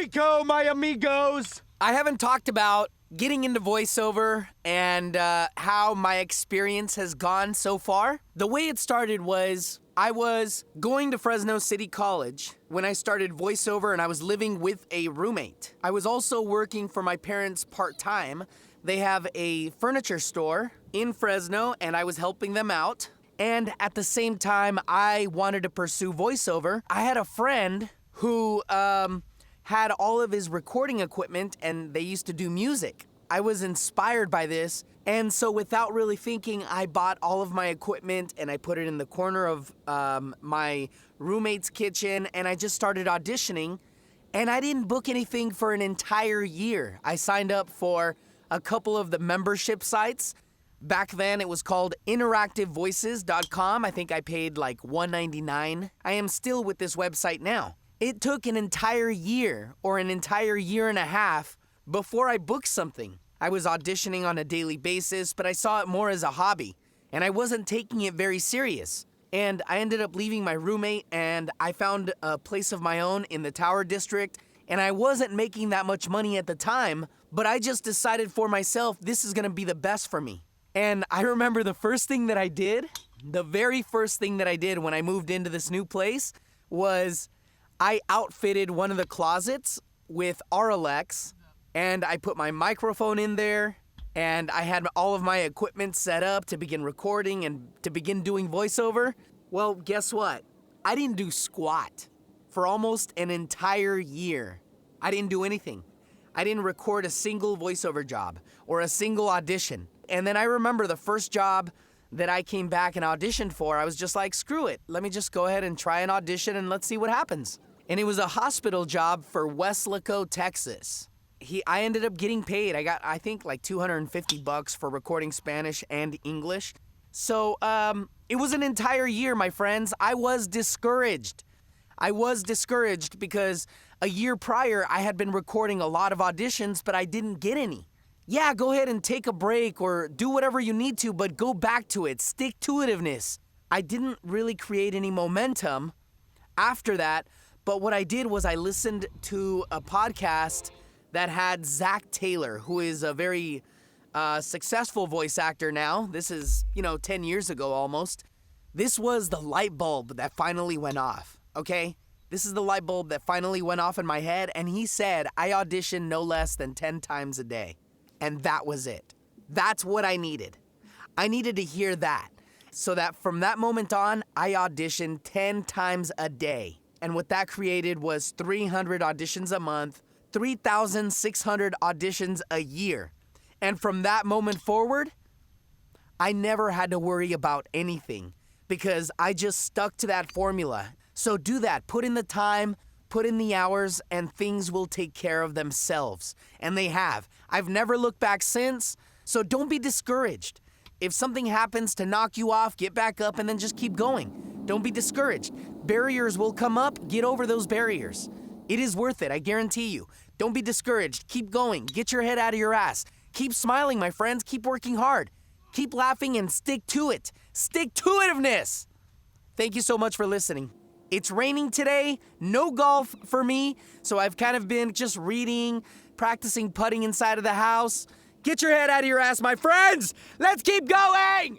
we go, my amigos. I haven't talked about getting into voiceover and how my experience has gone so far. The way it started was I was going to Fresno City College when I started voiceover, and I was living with a roommate. I was also working for my parents part-time. They have a furniture store in Fresno, and I was helping them out. And at the same time, I wanted to pursue voiceover. I had a friend who had all of his recording equipment, and they used to do music. I was inspired by this, and so without really thinking, I bought all of my equipment and I put it in the corner of my roommate's kitchen, and I just started auditioning, and I didn't book anything for an entire year. I signed up for a couple of the membership sites. Back then, it was called interactivevoices.com. I think I paid like $1.99. I am still with this website now. It took an entire year or an entire year and a half before I booked something. I was auditioning on a daily basis, but I saw it more as a hobby, and I wasn't taking it very serious. And I ended up leaving my roommate, and I found a place of my own in the Tower District, and I wasn't making that much money at the time, but I just decided for myself, this is gonna be the best for me. And I remember the very first thing that I did when I moved into this new place was I outfitted one of the closets with Auralex, and I put my microphone in there, and I had all of my equipment set up to begin recording and to begin doing voiceover. Well, guess what? I didn't do squat for almost an entire year. I didn't do anything. I didn't record a single voiceover job or a single audition. And then I remember the first job that I came back and auditioned for, I was just like, screw it. Let me just go ahead and try an audition and let's see what happens. And it was a hospital job for Weslaco, Texas. I ended up getting paid. I got, I think, like $250 for recording Spanish and English. So it was an entire year, my friends. I was discouraged. Because a year prior, I had been recording a lot of auditions, but I didn't get any. Yeah, go ahead and take a break or do whatever you need to, but go back to it. Stick-to-itiveness. I didn't really create any momentum after that, but what I did was I listened to a podcast that had Zach Taylor, who is a very successful voice actor now. This is, 10 years ago almost. This was the light bulb that finally went off, okay? This is the light bulb that finally went off in my head, and he said, I audition no less than 10 times a day. And that was it. That's what I needed. I needed to hear that. So that from that moment on, I auditioned 10 times a day. And what that created was 300 auditions a month, 3,600 auditions a year. And from that moment forward, I never had to worry about anything because I just stuck to that formula. So do that. Put in the time, put in the hours, and things will take care of themselves. And they have. I've never looked back since, so don't be discouraged. If something happens to knock you off, get back up and then just keep going. Don't be discouraged. Barriers will come up. Get over those barriers. It is worth it, I guarantee you. Don't be discouraged. Keep going. Get your head out of your ass. Keep smiling, my friends. Keep working hard. Keep laughing and stick to it. Stick-to-itiveness. Thank you so much for listening. It's raining today, no golf for me, so I've kind of been just reading, practicing putting inside of the house. Get your head out of your ass, my friends! Let's keep going!